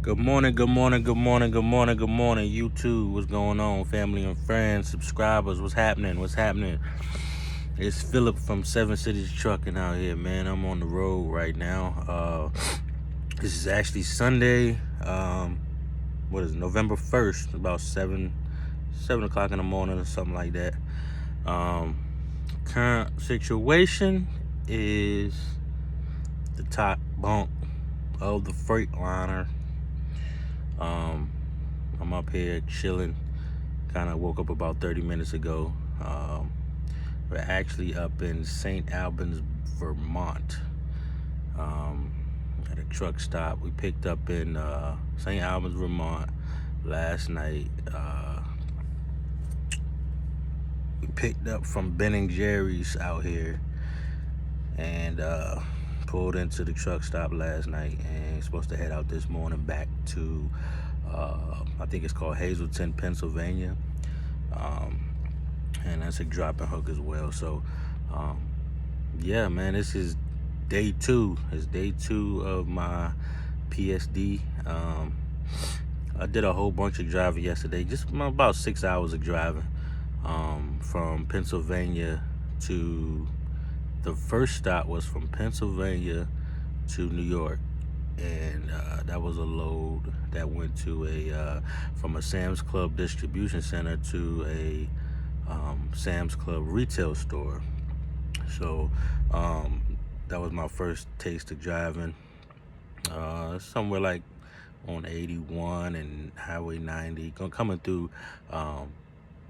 Good morning, good morning, good morning, good morning, good morning. YouTube, what's going on? Family and friends, subscribers, what's happening? What's happening? It's Philip from Seven Cities Trucking out here, man. I'm on the road right now. This is actually Sunday. What is it, November 1st, about 7 o'clock in the morning or something like that. Current situation is the top bunk of the Freightliner. I'm up here chilling. Kind of woke up about 30 minutes ago. We're actually up in St. Albans, Vermont, at a truck stop. We picked up in St. Albans, Vermont last night. We picked up from Ben and Jerry's out here and pulled into the truck stop last night, and supposed to head out this morning back to I think it's called Hazleton, Pennsylvania, and that's a drop and hook as well. So yeah, man, this is day two. It's day two of my PSD. I did a whole bunch of driving yesterday, just about 6 hours of driving, from Pennsylvania to, the first stop was from Pennsylvania to New York, and that was a load that went to from a Sam's Club distribution center to a Sam's Club retail store. So that was my first taste of driving. Somewhere like on 81 and Highway 90, coming through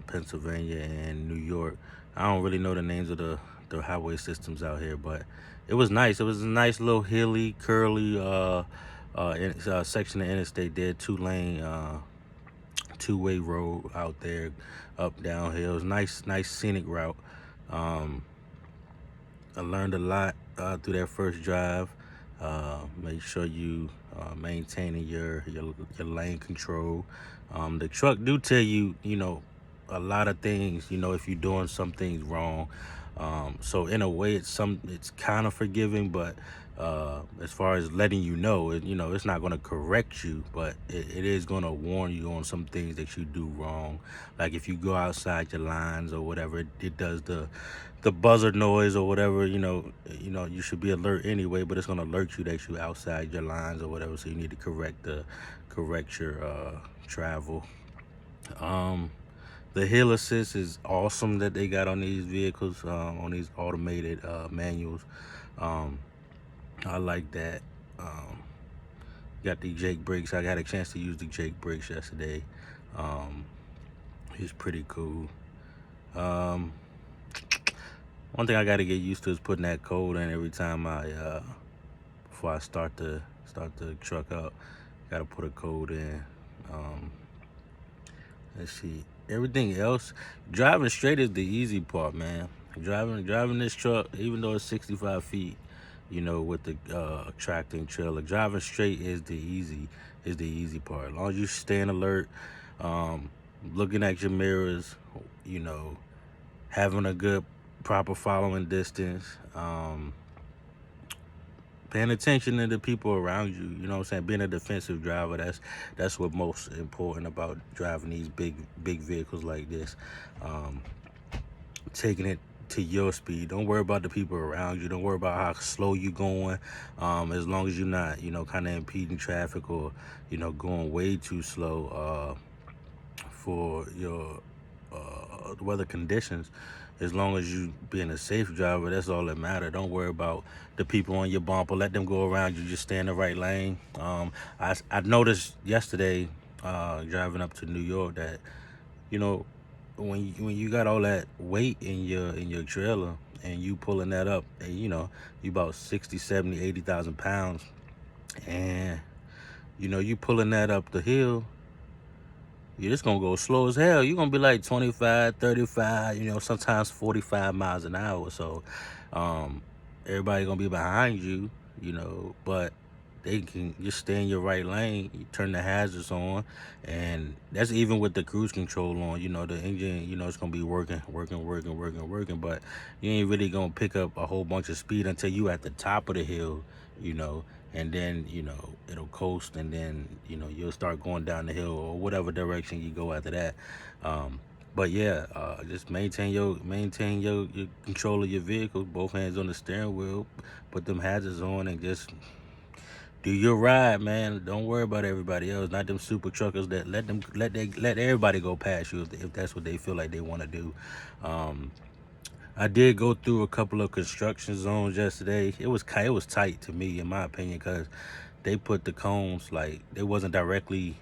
Pennsylvania and New York. I don't really know the names of the highway systems out here, but it was nice. It was a nice little hilly, curly section of interstate there, two-lane, two-way road out there, up downhill. It was nice scenic route. I learned a lot through that first drive. Make sure you maintaining your lane control. The truck do tell you, a lot of things, if you're doing some things wrong. So in a way, it's kind of forgiving, but as far as letting you know, it's not going to correct you, but it is going to warn you on some things that you do wrong. Like if you go outside your lines or whatever, it does the buzzer noise or whatever. You should be alert anyway, but it's going to alert you that you outside your lines or whatever. So you need to correct your travel. The hill assist is awesome that they got on these vehicles, on these automated manuals. I like that. Got the Jake brakes. I got a chance to use the Jake brakes yesterday. It's pretty cool. One thing I got to get used to is putting that code in every time before I start the truck up. Got to put a code in. Let's see. Everything else, driving straight is the easy part, man. Driving this truck, even though it's 65 feet, with the tractor trailer, driving straight is the easy part. As long as you staying alert, looking at your mirrors, having a good proper following distance, paying attention to the people around you, you know what I'm saying? Being a defensive driver, that's what's most important about driving these big vehicles like this. Taking it to your speed. Don't worry about the people around you. Don't worry about how slow you're going. As long as you're not, kind of impeding traffic or, going way too slow for your weather conditions. As long as you being a safe driver, that's all that matters. Don't worry about the people on your bumper. Let them go around you. Just stay in the right lane. I noticed yesterday driving up to New York that, when you got all that weight in your trailer and you pulling that up, and you about 60, 70, 80,000 pounds, and you pulling that up the hill, you're just gonna go slow as hell. You're gonna be like 25, 35, sometimes 45 miles an hour. So everybody gonna be behind you, but they can just stay in your right lane. You turn the hazards on, and that's even with the cruise control on. The engine, it's gonna be working, but you ain't really gonna pick up a whole bunch of speed until you at the top of the hill, and then it'll coast, and then you'll start going down the hill or whatever direction you go after that. But yeah, just maintain your control of your vehicle, both hands on the steering wheel, put them hazards on, and just do your ride, man. Don't worry about everybody else. Not them super truckers that let everybody go past you if that's what they feel like they want to do. I did go through a couple of construction zones yesterday. It was tight to me, in my opinion, because they put the cones, like, they wasn't directly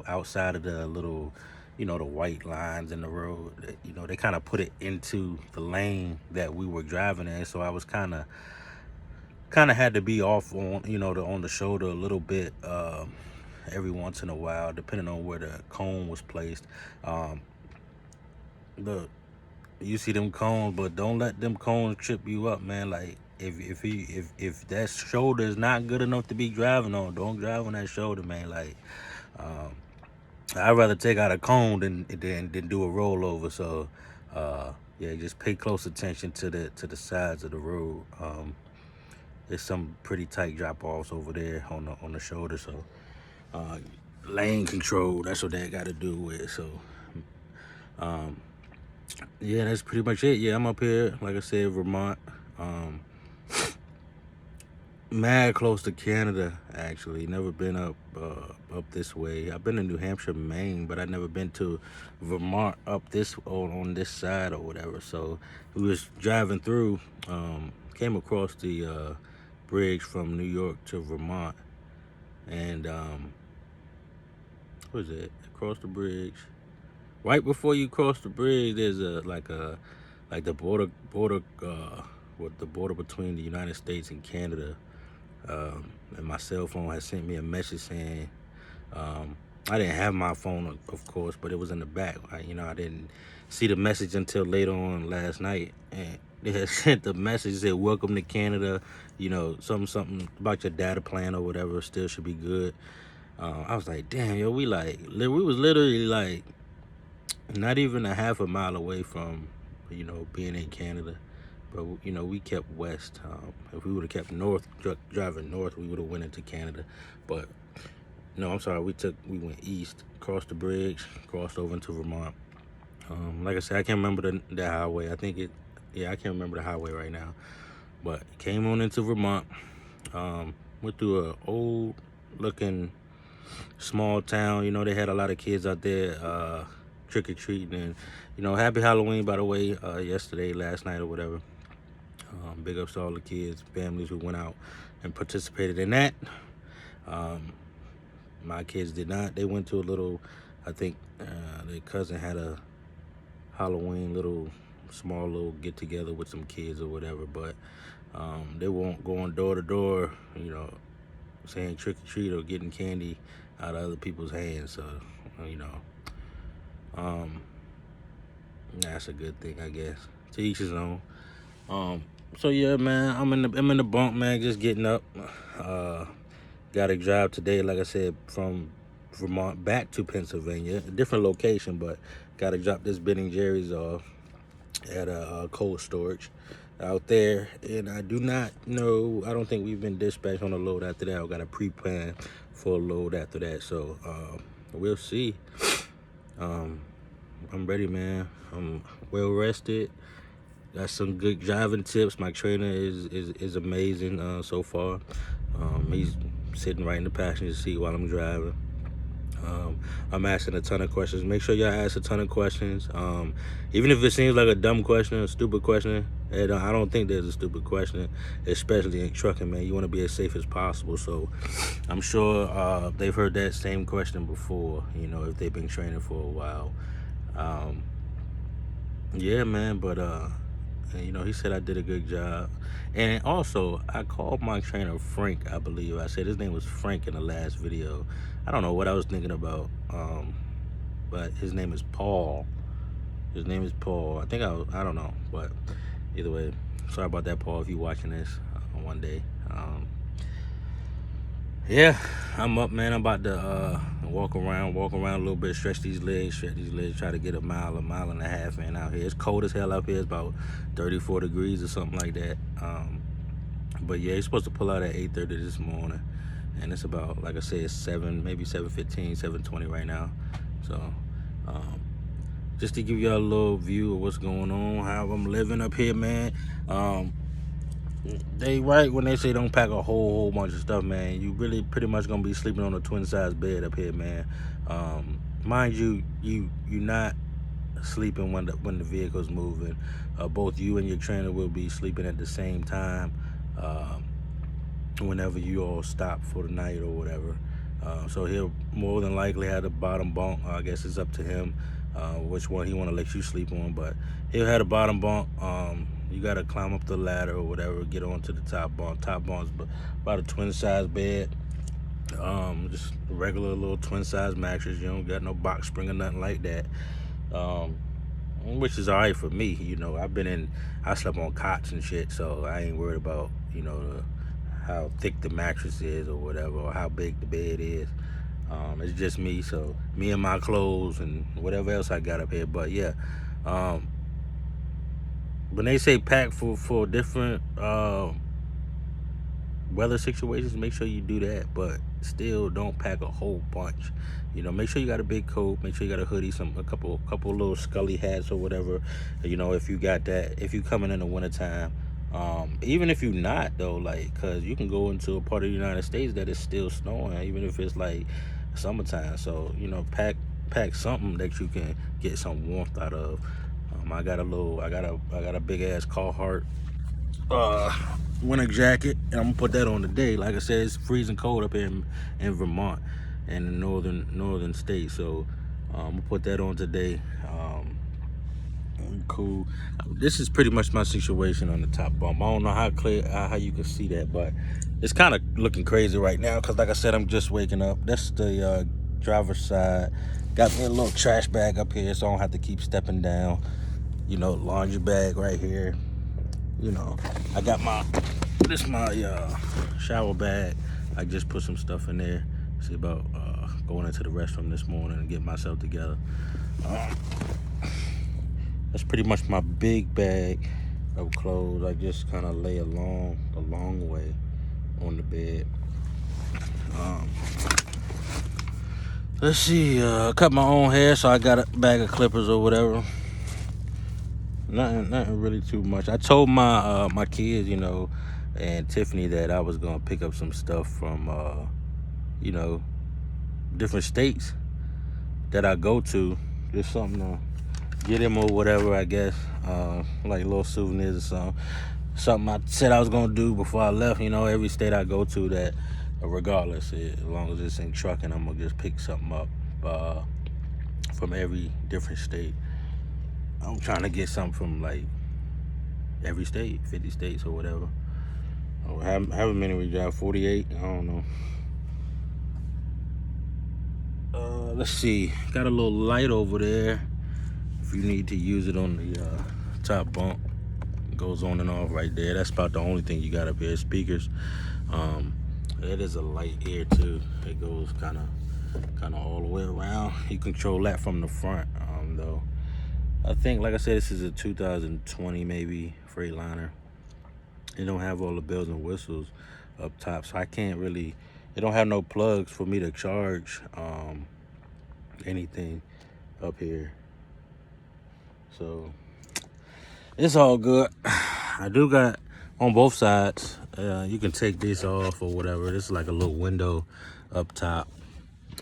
outside of the little the white lines in the road. They kind of put it into the lane that we were driving in, so I was kind of had to be off on on the shoulder a little bit, every once in a while, depending on where the cone was placed. Look, you see them cones, but don't let them cones trip you up, man. Like, if that shoulder is not good enough to be driving on, don't drive on that shoulder, man. Like, I'd rather take out a cone than do a rollover. So yeah, just pay close attention to the sides of the road. There's some pretty tight drop offs over there on the shoulder, so lane control, that's what that got to do with. So yeah, that's pretty much it. Yeah, I'm up here, like I said, Vermont. Mad close to Canada, actually. Never been up this way. I've been to New Hampshire, Maine, but I've never been to Vermont up this on this side or whatever. So we was driving through, came across the bridge from New York to Vermont, and what is it? Across the bridge. Right before you cross the bridge, there's like the border the border between the United States and Canada. And my cell phone had sent me a message saying, I didn't have my phone, of course, but it was in the back. I didn't see the message until later on last night, and they had sent the message, said, "Welcome to Canada," something about your data plan or whatever still should be good. I was like, damn, yo, we was literally like not even a half a mile away from being in Canada. But we kept west. If we would have kept north, driving north, we would have went into Canada. But no, I'm sorry. We went east, crossed the bridge, crossed over into Vermont. Like I said, I can't remember the highway. I can't remember the highway right now. But came on into Vermont. Went through a old looking small town. They had a lot of kids out there trick or treating, and happy Halloween, by the way, last night or whatever. Big ups to all the kids, families who went out and participated in that. My kids did not. They went to a little, I think their cousin had a Halloween small little get together with some kids or whatever, but they won't go on door to door, saying trick or treat or getting candy out of other people's hands. So, that's a good thing, I guess. To each his own. So yeah, man, I'm in the bunk, man, just getting up. Got a drive today, like I said, from Vermont back to Pennsylvania, a different location, but got to drop this Ben & Jerry's off at a cold storage out there, and I do not know. I don't think we've been dispatched on a load after that. I got a pre-plan for a load after that, so we'll see. I'm ready, man. I'm well rested. Got some good driving tips. My trainer is amazing so far. He's sitting right in the passenger seat while I'm driving. I'm asking a ton of questions. Make sure y'all ask a ton of questions. Even if it seems like a dumb question, a stupid question, and I don't think there's a stupid question, especially in trucking, man. You want to be as safe as possible. So I'm sure they've heard that same question before, if they've been training for a while. Yeah, man, but he said I did a good job. And also, I called my trainer Frank, I believe. I said his name was Frank in the last video. I don't know what I was thinking about, but his name is Paul. His name is Paul. I don't know, but either way, sorry about that, Paul, if you're watching this one day. Yeah, I'm up, man. I'm about to walk around a little bit, stretch these legs, try to get a mile and a half in out here. It's cold as hell out here. It's about 34 degrees or something like that. But yeah, he's supposed to pull out at 8:30 this morning, and it's about, like I said, 7, maybe 7:15, 7:20 right now. So um, just to give y'all a little view of what's going on, how I'm living up here, man. Um, they right when they say don't pack a whole bunch of stuff, man. You really pretty much gonna be sleeping on a twin size bed up here, man. Mind you, you're not sleeping when the vehicle's moving. Both you and your trainer will be sleeping at the same time. Um, Whenever you all stop for the night or whatever. So he'll more than likely have the bottom bunk. I guess it's up to him which one he want to let you sleep on, but he'll have the bottom bunk. You got to climb up the ladder or whatever, get onto the top bunk. Top bunk's about a twin size bed. Just a regular little twin size mattress. You don't got no box spring or nothing like that. Um, which is all right for me. I slept on cots and shit, so I ain't worried about how thick the mattress is or whatever, or how big the bed is. It's just me, so me and my clothes and whatever else I got up here. But yeah, um, when they say pack for different weather situations, make sure you do that, but still don't pack a whole bunch. Make sure you got a big coat, make sure you got a hoodie, a couple little scully hats or whatever. If you got that, if you coming in the wintertime. Even if you're not though, like, cause you can go into a part of the United States that is still snowing, even if it's like summertime. So pack something that you can get some warmth out of. I got a big ass Carhartt uh winter jacket, and I'm gonna put that on today. Like I said, it's freezing cold up here in Vermont and the northern states. So I'm gonna put that on today. Cool. This is pretty much my situation on the top bump. I don't know how clear how you can see that, but it's kind of looking crazy right now because, like I said, I'm just waking up. That's the driver's side. Got me a little trash bag up here, so I don't have to keep stepping down. Laundry bag right here. I got my shower bag. I just put some stuff in there. See about going into the restroom this morning and get myself together. That's pretty much my big bag of clothes. I just kind of lay a long way on the bed. Let's see. I cut my own hair, so I got a bag of clippers or whatever. Nothing really too much. I told my kids, and Tiffany that I was gonna pick up some stuff from different states that I go to. Just something to get him or whatever, I guess. Like little souvenirs or something. Something I said I was gonna do before I left. Every state I go to, that regardless, as long as it's in trucking, I'm gonna just pick something up from every different state. I'm trying to get something from like every state, 50 states or whatever. Or however many we got, 48, I don't know. Let's see, got a little light over there if you need to use it on the top bunk. It goes on and off right there. That's about the only thing you got up here. Speakers. It is a light here too. It goes kind of all the way around. You control that from the front though. I think, like I said, this is a 2020 maybe Freightliner. It don't have all the bells and whistles up top, so I can't really. It don't have no plugs for me to charge anything up here. So it's all good. I do got on both sides. You can take this off or whatever. This is like a little window up top.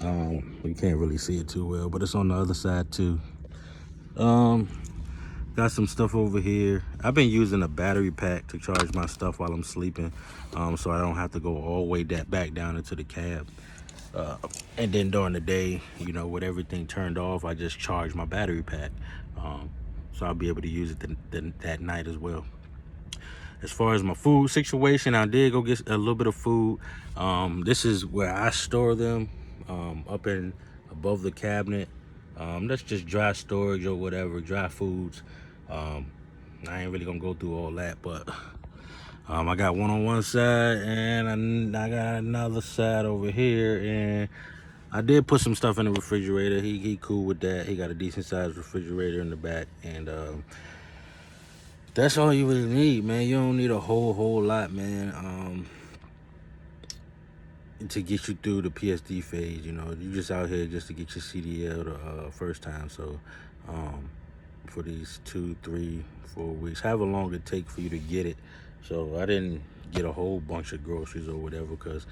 You can't really see it too well, but it's on the other side too. Got some stuff over here. I've been using a battery pack to charge my stuff while I'm sleeping, so I don't have to go all the way back down into the cab. And then during the day, with everything turned off, I just charge my battery pack. So I'll be able to use it that night as well. As far as my food situation, I did go get a little bit of food. This is where I store them, up in above the cabinet. That's just dry storage or whatever, dry foods. I ain't really gonna go through all that, but I got one on one side and I got another side over here, and I did put some stuff in the refrigerator. He cool with that. He got a decent sized refrigerator in the back, and that's all you really need, man. You don't need a whole lot, man, to get you through the PSD phase. You know, you just out here just to get your CDL the first time. So for these 2, 3, 4 weeks, however long it take for you to get it. So I didn't get a whole bunch of groceries or whatever, because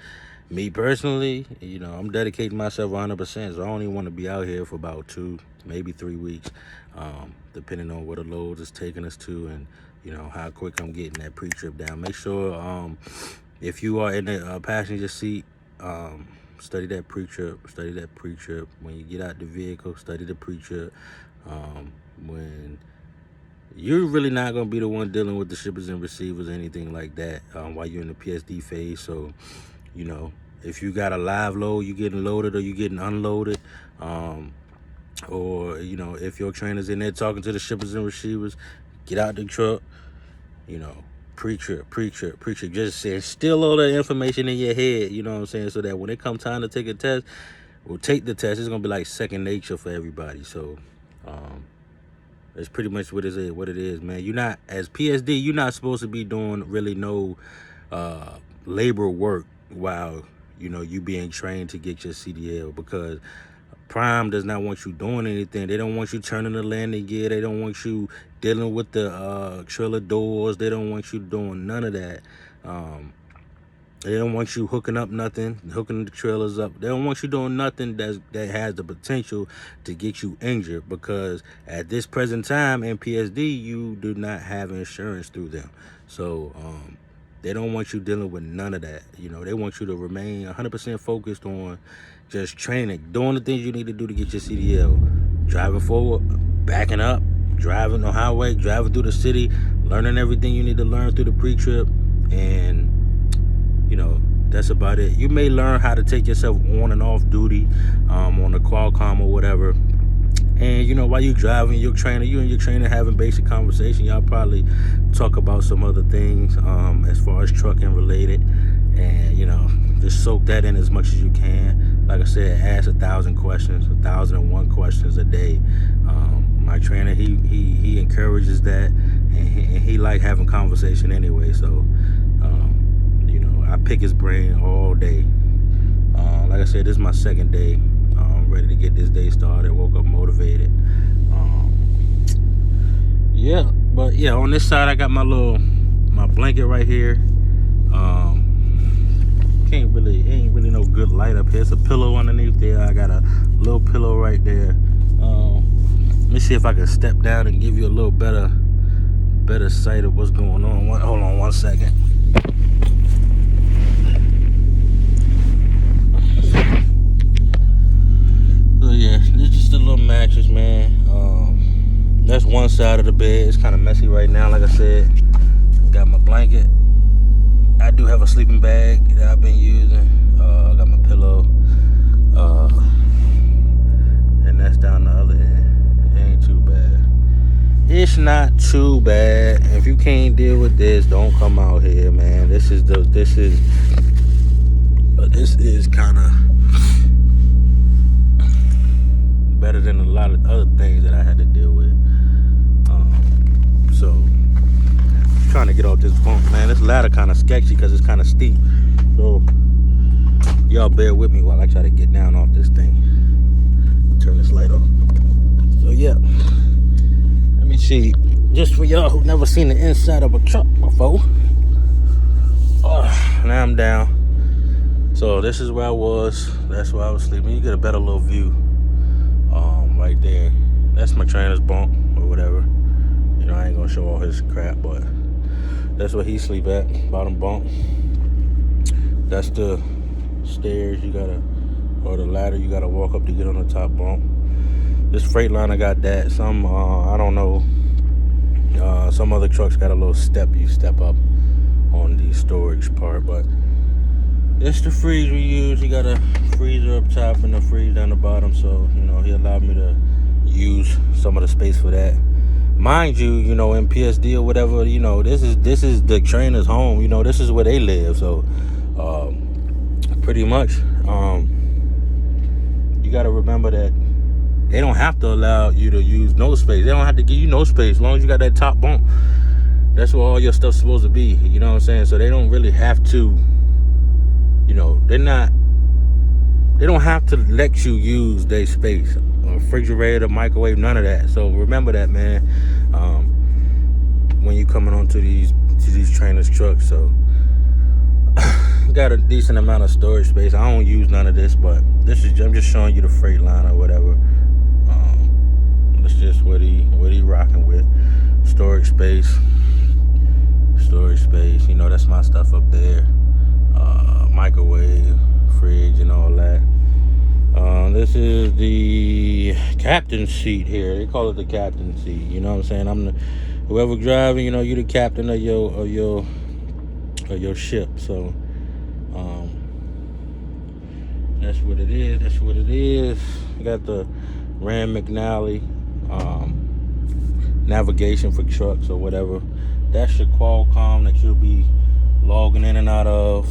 me personally, you know, I'm dedicating myself 100%. So I only want to be out here for about 2, maybe 3 weeks, depending on where the loads is taking us to, and you know how quick I'm getting that pre-trip down. Make sure if you are in the passenger seat, study that pre-trip. When you get out the vehicle, study the pre-trip. When you're really not going to be the one dealing with the shippers and receivers or anything like that while you're in the PSD phase. So, you know, if you got a live load, you getting loaded or you getting unloaded, or, you know, if your trainer's in there talking to the shippers and receivers, get out the truck, you know, pre-trip. Just instill all that information in your head, you know what I'm saying, so that when it comes time to take a test, or take the test, it's going to be like second nature for everybody. So, that's pretty much what it is, man. You're not, as PSD, you're not supposed to be doing really no labor work while, you know, you being trained to get your CDL, because Prime does not want you doing anything. They don't want you turning the landing gear. They don't want you dealing with the trailer doors. They don't want you doing none of that. They don't want you hooking the trailers up. They don't want you doing nothing that has the potential to get you injured, because at this present time in PSD, you do not have insurance through them. So they don't want you dealing with none of that. You know, they want you to remain 100% focused on just training, doing the things you need to do to get your CDL, driving forward, backing up, driving the highway, driving through the city, learning everything you need to learn through the pre-trip, and you know, that's about it. You may learn how to take yourself on and off duty on the Qualcomm or whatever. And, you know, while you're driving, you and your trainer having basic conversation, y'all probably talk about some other things as far as trucking related. And, you know, just soak that in as much as you can. Like I said, ask 1,000 questions, 1,001 questions a day. My trainer, he encourages that, and he like having conversation anyway. So, I pick his brain all day. Like I said, this is my second day. I'm ready to get this day started. Woke up motivated. But on this side, I got my blanket right here. Ain't really no good light up here. It's a pillow underneath there. I got a little pillow right there. Let me see if I can step down and give you a little better sight of what's going on. Hold on 1 second. So yeah, this is just a little mattress, man. That's one side of the bed. It's kind of messy right now. Like I said, got my blanket. I do have a sleeping bag that I've been using. I got my pillow, and that's down the other end. It ain't too bad. It's not too bad. If you can't deal with this, don't come out here, man. This is kind of better than a lot of other things that I had to deal with. So trying to get off this bunk, man. This ladder kind of sketchy because it's kind of steep. So y'all bear with me while I try to get down off this thing. Turn this light off. So yeah, let me see. Just for y'all who never seen the inside of a truck before. Now I'm down. So this is where I was. That's where I was sleeping. You get a better little view. Right there. That's my trainer's bunk or whatever. You know, I ain't gonna show all his crap, but that's where he sleep at, bottom bunk. That's the stairs or the ladder you gotta walk up to get on the top bunk. This Freightliner got that. Some, I don't know, some other trucks got a little step you step up on the storage part, but it's the freezer we use. He got a freezer up top and a freezer down the bottom, so, you know, he allowed me to use some of the space for that. Mind you, you know, in PSD or whatever, you know, this is the trainer's home. You know, this is where they live. So, pretty much, you got to remember that they don't have to allow you to use no space. They don't have to give you no space as long as you got that top bunk. That's where all your stuff's supposed to be. You know what I'm saying? So they don't really have to, you know, they don't have to let you use their space. Refrigerator, microwave, none of that. So remember that, man, when you coming onto these trainers trucks. So got a decent amount of storage space. I don't use none of this, but I'm just showing you the Freightliner or whatever. That's just what he rocking with. Storage space. You know, that's my stuff up there. Microwave, fridge, and all that. This is the captain's seat here. They call it the captain's seat. You know what I'm saying? Whoever driving, you know, you the captain of your ship. So that's what it is. I got the Rand McNally navigation for trucks or whatever. That's your Qualcomm that you'll be logging in and out of,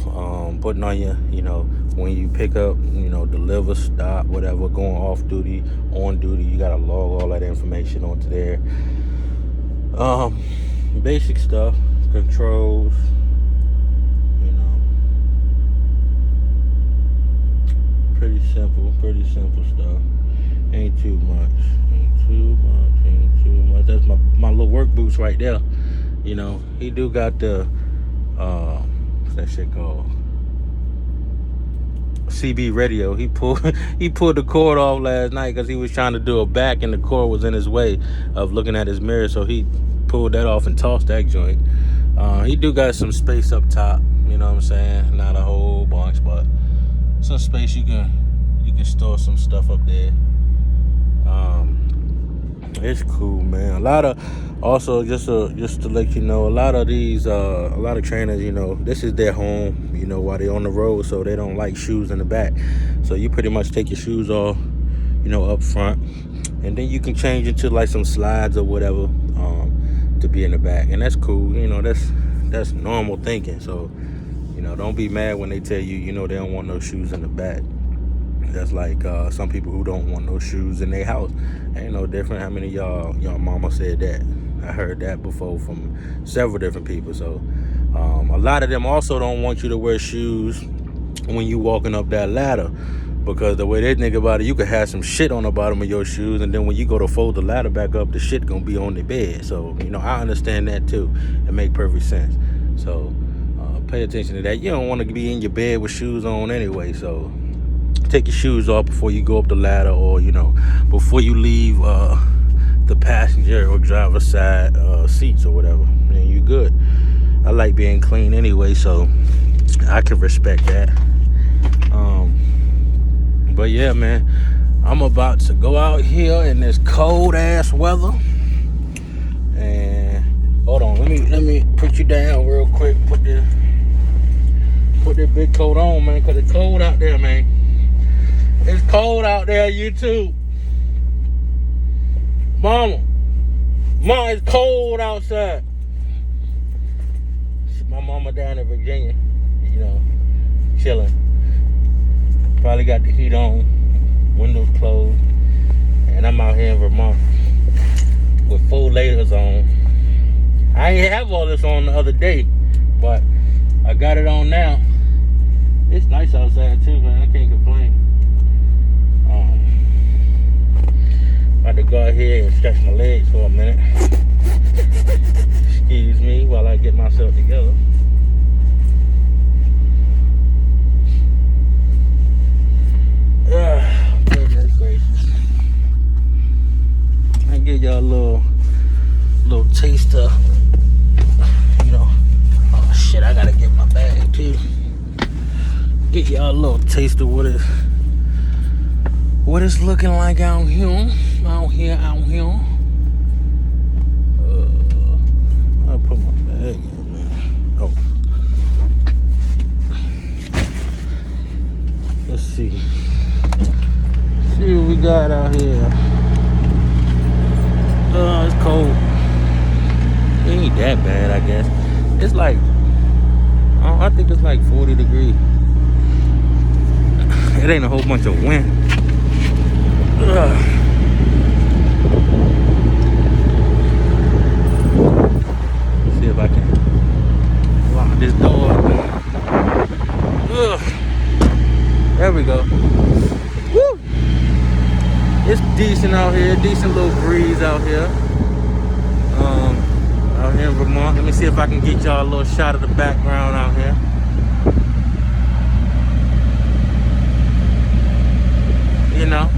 putting on your, you know, when you pick up, you know, deliver, stop, whatever, going off duty, on duty, you gotta log all that information onto there. Basic stuff, controls, you know, pretty simple stuff. Ain't too much. That's my little work boots right there. You know, he do got the what's that shit called? CB radio. He pulled the cord off last night because he was trying to do a back and the cord was in his way of looking at his mirror, so he pulled that off and tossed that joint. He do got some space up top, you know what I'm saying? Not a whole bunch, but some space. You can store some stuff up there. It's cool, man. A lot of, also just to let you know, a lot of trainers, you know, this is their home, you know, while they're on the road, so they don't like shoes in the back. So you pretty much take your shoes off, you know, up front, and then you can change into like some slides or whatever, to be in the back, and that's cool. You know, that's normal thinking. So, you know, don't be mad when they tell you, you know, they don't want no shoes in the back. That's like some people who don't want no shoes in their house. Ain't no different. How many of y'all mama said that? I heard that before from several different people. So a lot of them also don't want you to wear shoes when you walking up that ladder, because the way they think about it, you could have some shit on the bottom of your shoes, and then when you go to fold the ladder back up, the shit gonna be on the bed. So, you know, I understand that too. It make perfect sense. So pay attention to that. You don't want to be in your bed with shoes on anyway. So take your shoes off before you go up the ladder, or, you know, before you leave the passenger or driver side seats or whatever, and you good. I like being clean anyway, so I can respect that. But yeah, man, I'm about to go out here in this cold ass weather, and hold on, let me put you down real quick. Put that big coat on, man, because it's cold out there, man. It's cold out there, YouTube. Mama, it's cold outside. My mama down in Virginia, you know, chilling. Probably got the heat on, windows closed, and I'm out here in Vermont with 4 layers on. I ain't have all this on the other day, but I got it on now. It's nice outside too, man. I can't complain. About to go out here and stretch my legs for a minute. Excuse me while I get myself together. Goodness gracious. I give y'all a little taste of, you know, oh shit, I gotta get my bag too. Get y'all a little taste of what it's looking like out here. I'll put my bag in, man. Oh. Let's see. See what we got out here. It's cold. It ain't that bad, I guess. It's like, I think it's like 40 degrees. It ain't a whole bunch of wind. See if I this door. Ugh. There we go. Woo! It's decent out here. Decent little breeze out here. Out here in Vermont. Let me see if I can get y'all a little shot of the background out here. You know,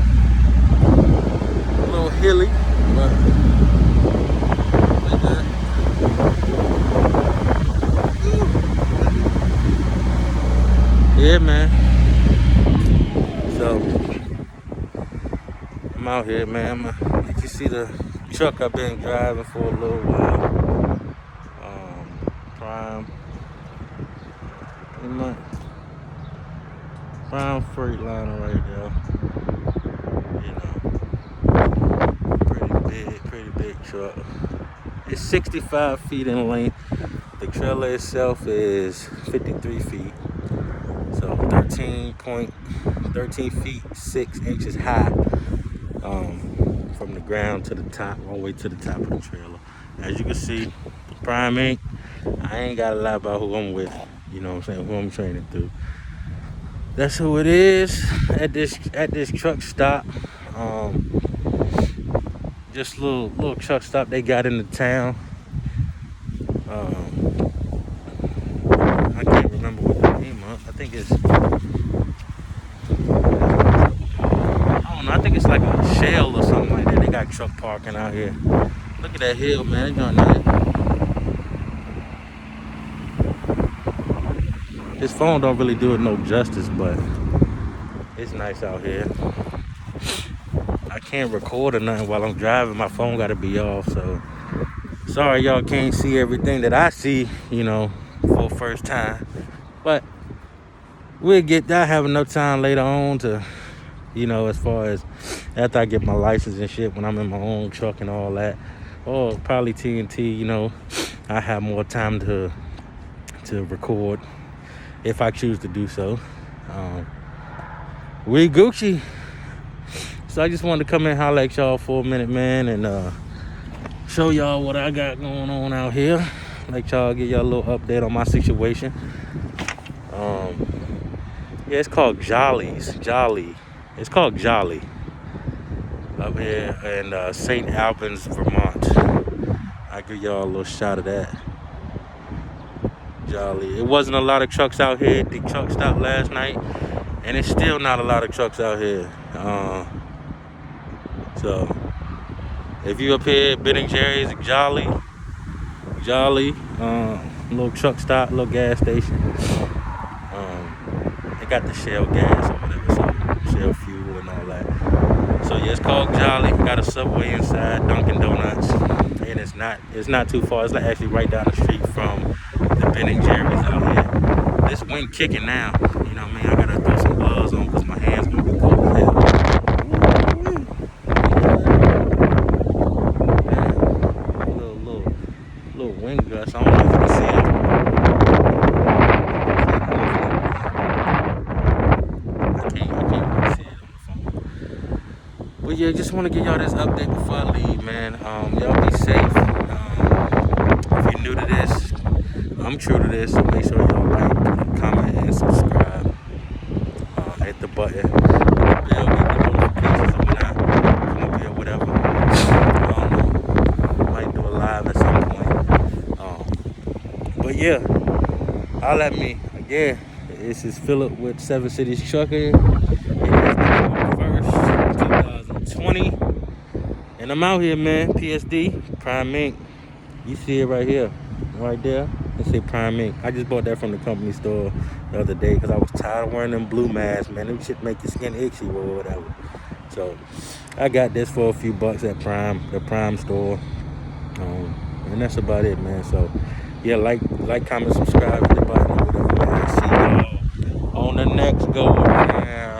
a little hilly, but like that. Yeah, man. So I'm out here, man. If you see the truck I've been driving for a little while, Prime Freightliner right there. Pretty big truck. It's 65 feet in length. The trailer itself is 53 feet. So 13 feet 6 inches high, from the ground to the top, all the way to the top of the trailer. As you can see, Prime Inc. I ain't gotta lie about who I'm with. You know what I'm saying? Who I'm training through. That's who it is at this truck stop. Just little truck stop they got in the town. I can't remember what the name of. I think it's, I don't know. I think it's like a Shell or something like that. They got truck parking out here. Look at that hill, man. It's nice. This phone don't really do it no justice, but it's nice out here. I can't record or nothing while I'm driving. My phone got to be off, so sorry y'all can't see everything that I see, you know, for the first time. But we'll get that. Have enough time later on to, you know, as far as after I get my license and shit, when I'm in my own truck and all that, or probably TNT, you know, I have more time to record if I choose to do so. We Gucci. So I just wanted to come in and holler at y'all for a minute, man, and show y'all what I got going on out here. Let y'all give y'all a little update on my situation. Yeah, it's called Jolly's. Jolly. It's called Jolly up here in St. Albans, Vermont. I'll give y'all a little shot of that. Jolly. It wasn't a lot of trucks out here at the truck stop last night, and it's still not a lot of trucks out here. So if you up here at Ben and Jerry's, Jolly, little truck stop, little gas station. They got the Shell gas or whatever, so Shell fuel and all that. So yeah, it's called Jolly. Got a Subway inside, Dunkin' Donuts, and it's not too far. It's like actually right down the street from the Ben and Jerry's out here. This wind kicking now. You know what I mean? I gotta throw some gloves on because my hands gonna be cold as hell. Little wind gust. I don't know if you can see it. I can't really see it on the phone. But yeah, just want to give y'all this update before I leave, man. Y'all be safe. If you're new to this, I'm true to this, so make sure y'all like, comment, and subscribe. Hit the button, hit the bell, get the notifications or whatever. Might do a live at some point. But yeah, holla at me again. This is Philip with 7 Cities Trucking. It is November 1st, 2020. And I'm out here, man. PSD, Prime Inc. You see it right here, right there. It say Prime Inc. I just bought that from the company store the other day because I was tired of wearing them blue masks, man. Them shit make your skin itchy or whatever. So I got this for a few bucks at the Prime store. And that's about it, man. So yeah, like, comment, subscribe, hit the button or whatever, man. See y'all on the next go around.